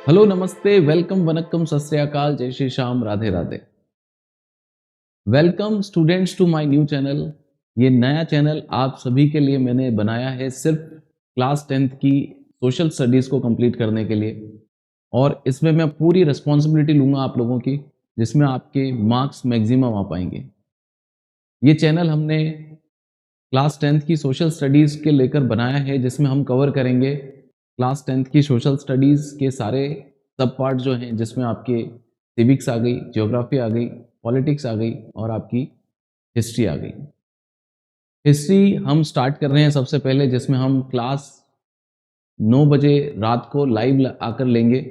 Hello, नमस्ते, welcome, Vanakkam, सत श्री अकाल, जय Shri Shyam, Radhe Radhe. Welcome students to my new channel. ये नया चैनल आप सभी के लिए मैंने बनाया है सिर्फ क्लास 10th की सोशल स्टडीज़ को कंप्लीट करने के लिए। और इसमें मैं पूरी रिस्पॉन्सिबिलिटी लूँगा आप लोगों की, जिसमें आपके मार्क्स मैक्सिमम आ पाएंगे। ये चैनल हमने क्लास 10th की सोशल स्टडीज़ के लेकर बनाया है, जिसमें हम कवर करेंगे क्लास 10th की सोशल स्टडीज़ के सारे सब पार्ट जो हैं, जिसमें आपके सिविक्स आ गई, ज्योग्राफी आ गई, पॉलिटिक्स आ गई और आपकी हिस्ट्री आ गई। हिस्ट्री हम स्टार्ट कर रहे हैं सबसे पहले, जिसमें हम क्लास 9 बजे रात को लाइव आकर लेंगे।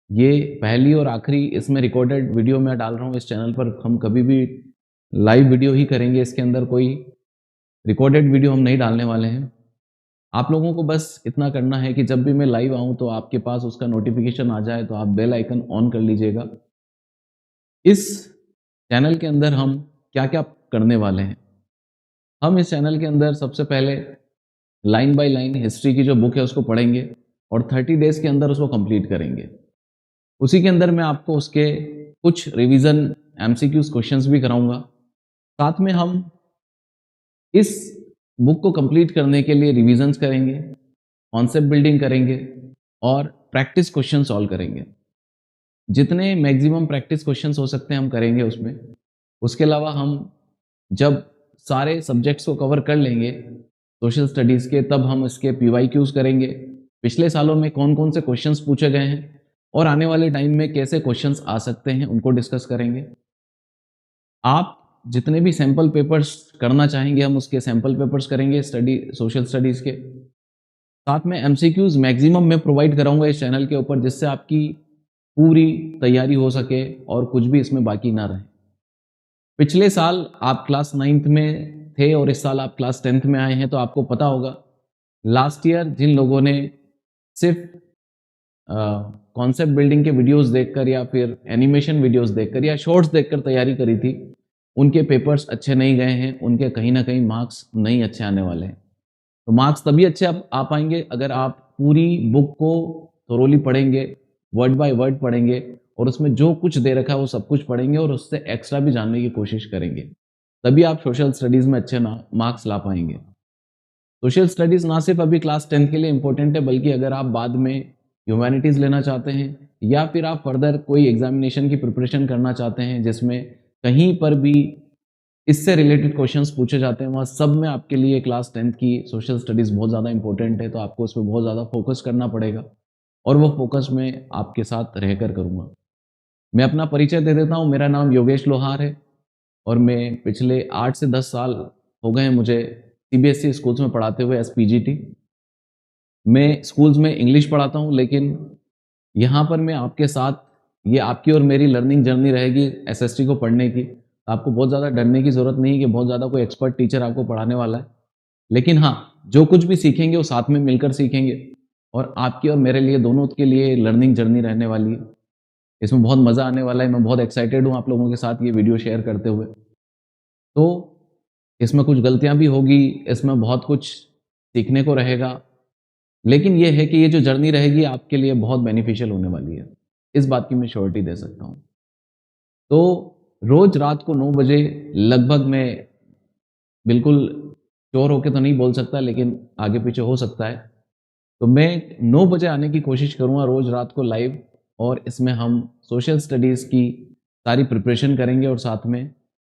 ये पहली और आखिरी इसमें रिकॉर्डेड वीडियो मैं डाल रहा हूँ इस चैनल पर। हम कभी भी लाइव वीडियो ही करेंगे, इसके अंदर कोई रिकॉर्डेड वीडियो हम नहीं डालने वाले हैं। आप लोगों को बस इतना करना है कि जब भी मैं लाइव आऊँ तो आपके पास उसका नोटिफिकेशन आ जाए, तो आप बेल आइकन ऑन कर लीजिएगा। इस चैनल के अंदर हम क्या-क्या करने वाले हैं? हम इस चैनल के अंदर सबसे पहले लाइन बाय लाइन हिस्ट्री की जो बुक है उसको पढ़ेंगे और 30 डेज़ के अंदर उसको कंप्लीट करेंगे। उसी के अंदर मैं आपको उसके कुछ रिवीजन एमसीक्यूज़ क्वेश्चंस भी कराऊँगा। साथ में हम इस बुक को कंप्लीट करने के लिए रिविजन्स करेंगे, कॉन्सेप्ट बिल्डिंग करेंगे और प्रैक्टिस क्वेश्चन सॉल्व करेंगे। जितने मैक्सिमम प्रैक्टिस क्वेश्चंस हो सकते हैं हम करेंगे उसमें। उसके अलावा हम जब सारे सब्जेक्ट्स को कवर कर लेंगे सोशल स्टडीज़ के, तब हम इसके पीवाईक्यूज़ करेंगे। पिछले सालों में कौन-कौन से क्वेश्चंस पूछे गए हैं और आने वाले टाइम में कैसे क्वेश्चंस आ सकते हैं, उनको डिस्कस करेंगे। आप जितने भी सैंपल पेपर्स करना चाहेंगे, हम उसके सैंपल पेपर्स करेंगे सोशल स्टडीज़ के। साथ में एमसीक्यूज़ मैक्सिमम मैं प्रोवाइड कराऊँगा इस चैनल के ऊपर, जिससे आपकी पूरी तैयारी हो सके और कुछ भी इसमें बाकी ना रहे। पिछले साल आप क्लास 9th में थे और इस साल आप क्लास 10th में आए हैं, तो आपको पता होगा लास्ट ईयर जिन लोगों ने सिर्फ कॉन्सेप्ट बिल्डिंग के वीडियोस देखकर या फिर एनिमेशन वीडियोस देखकर या शॉर्ट्स देखकर तैयारी करी थी, उनके पेपर्स अच्छे नहीं गए हैं, उनके कहीं ना कहीं मार्क्स नहीं अच्छे आने वाले हैं। तो मार्क्स तभी अच्छे आ पाएंगे अगर आप पूरी बुक को थोरोली पढ़ेंगे, वर्ड बाय वर्ड पढ़ेंगे और उसमें जो कुछ दे रखा है वो सब कुछ पढ़ेंगे और उससे एक्स्ट्रा भी जानने की कोशिश करेंगे। तभी आप सोशल स्टडीज़ में अच्छे मार्क्स ला पाएंगे। सोशल स्टडीज़ ना सिर्फ अभी क्लास 10th के लिए इम्पोर्टेंट है, बल्कि अगर आप बाद में ह्यूमैनिटीज़ लेना चाहते हैं या फिर आप फर्दर कोई एग्जामिनेशन की प्रिपरेशन करना चाहते हैं जिसमें कहीं पर भी इससे रिलेटेड क्वेश्चंस पूछे जाते हैं, वहाँ सब में आपके लिए क्लास 10th की सोशल स्टडीज़ बहुत ज़्यादा इंपॉर्टेंट है। तो आपको उसमें बहुत ज़्यादा फोकस करना पड़ेगा और वो फोकस मैं आपके साथ रहकर करूँगा। मैं अपना परिचय दे देता हूँ। मेरा नाम योगेश लोहार है और मैं पिछले 8 से 10 साल हो गए हैं मुझे सीबीएसई स्कूल्स में पढ़ाते हुए एज़ पीजीटी। मैं स्कूल्स में इंग्लिश पढ़ाता हूँ, लेकिन यहाँ पर मैं आपके साथ, ये आपकी और मेरी लर्निंग जर्नी रहेगी एसएसटी को पढ़ने की। आपको बहुत ज़्यादा डरने की ज़रूरत नहीं है कि बहुत ज़्यादा कोई एक्सपर्ट टीचर आपको पढ़ाने वाला है। लेकिन हाँ, जो कुछ भी सीखेंगे वो साथ में मिलकर सीखेंगे और आपकी और मेरे लिए, दोनों के लिए लर्निंग जर्नी रहने वाली है। इसमें बहुत मज़ा आने वाला है। मैं बहुत एक्साइटेड हूँ आप लोगों के साथ ये वीडियो शेयर करते हुए। तो इसमें कुछ गलतियाँ भी होगी, इसमें बहुत कुछ सीखने को रहेगा, लेकिन ये है कि ये जो जर्नी रहेगी आपके लिए बहुत बेनिफिशियल होने वाली है। इस बात की मैं श्योरिटी दे सकता हूँ। तो रोज़ रात को 9 बजे लगभग, मैं बिल्कुल श्योर होके तो नहीं बोल सकता, लेकिन आगे पीछे हो सकता है, तो मैं 9 बजे आने की कोशिश करूँगा रोज़ रात को लाइव। और इसमें हम सोशल स्टडीज़ की सारी प्रिपरेशन करेंगे और साथ में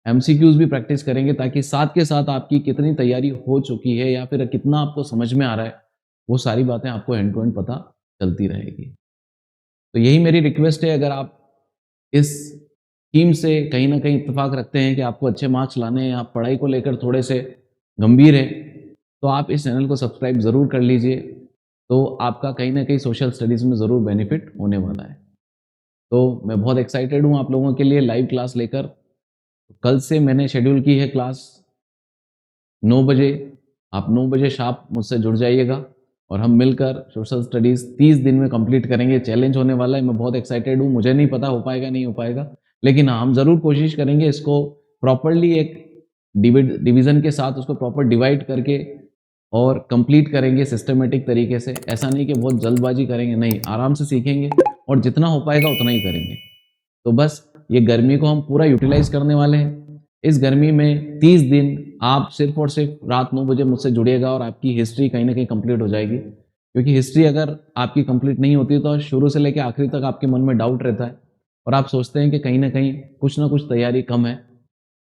एमसीक्यूज़ भी प्रैक्टिस करेंगे, ताकि साथ के साथ आपकी कितनी तैयारी हो चुकी है या फिर कितना आपको समझ में आ रहा है, वो सारी बातें आपको एंड टू एंड पता चलती रहेगी। तो यही मेरी रिक्वेस्ट है, अगर आप इस टीम से कहीं न कहीं इत्तेफ़ाक रखते हैं कि आपको अच्छे मार्क्स लाने हैं, आप पढ़ाई को लेकर थोड़े से गंभीर हैं, तो आप इस चैनल को सब्सक्राइब ज़रूर कर लीजिए। तो आपका कहीं न कहीं सोशल स्टडीज़ में ज़रूर बेनिफिट होने वाला है। तो मैं बहुत एक्साइटेड हूँ आप लोगों के लिए लाइव क्लास लेकर। कल से मैंने शेड्यूल की है क्लास 9 बजे। आप 9 बजे शार्प मुझसे जुड़ जाइएगा और हम मिलकर सोशल स्टडीज़ 30 दिन में कंप्लीट करेंगे। चैलेंज होने वाला है, मैं बहुत एक्साइटेड हूँ। मुझे नहीं पता हो पाएगा नहीं हो पाएगा, लेकिन हाँ, हम ज़रूर कोशिश करेंगे इसको प्रॉपर्ली एक डिवीज़न के साथ उसको प्रॉपर डिवाइड करके और कंप्लीट करेंगे सिस्टमेटिक तरीके से। ऐसा नहीं कि बहुत जल्दबाजी करेंगे, नहीं, आराम से सीखेंगे और जितना हो पाएगा उतना ही करेंगे। तो बस ये गर्मी को हम पूरा यूटिलाइज करने वाले हैं। इस गर्मी में 30 दिन आप सिर्फ और सिर्फ रात 9 बजे मुझसे जुड़िएगा और आपकी हिस्ट्री कहीं ना कहीं कंप्लीट हो जाएगी। क्योंकि हिस्ट्री अगर आपकी कंप्लीट नहीं होती तो शुरू से लेकर आखिरी तक आपके मन में डाउट रहता है और आप सोचते हैं कि कहीं ना कुछ तैयारी कम है।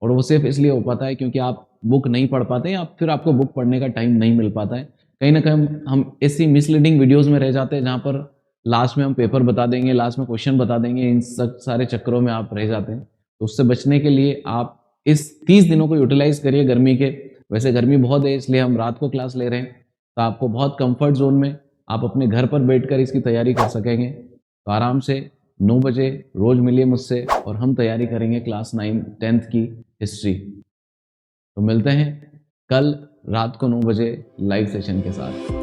और वो सिर्फ इसलिए हो पाता है क्योंकि आप बुक नहीं पढ़ पाते या फिर आपको बुक पढ़ने का टाइम नहीं मिल पाता है। कहीं ना कहीं हम ऐसी मिसलीडिंग वीडियोस में रह जाते हैं जहाँ पर लास्ट में हम पेपर बता देंगे, लास्ट में क्वेश्चन बता देंगे, इन सब सारे चक्करों में आप रह जाते हैं। तो उससे बचने के लिए आप इस 30 दिनों को यूटिलाइज करिए गर्मी के। वैसे गर्मी बहुत है इसलिए हम रात को क्लास ले रहे हैं, तो आपको बहुत कंफर्ट जोन में आप अपने घर पर बैठकर इसकी तैयारी कर सकेंगे। तो आराम से 9 बजे रोज मिलिए मुझसे और हम तैयारी करेंगे क्लास 9 10th की हिस्ट्री। तो मिलते हैं कल रात को 9 बजे लाइव सेशन के साथ।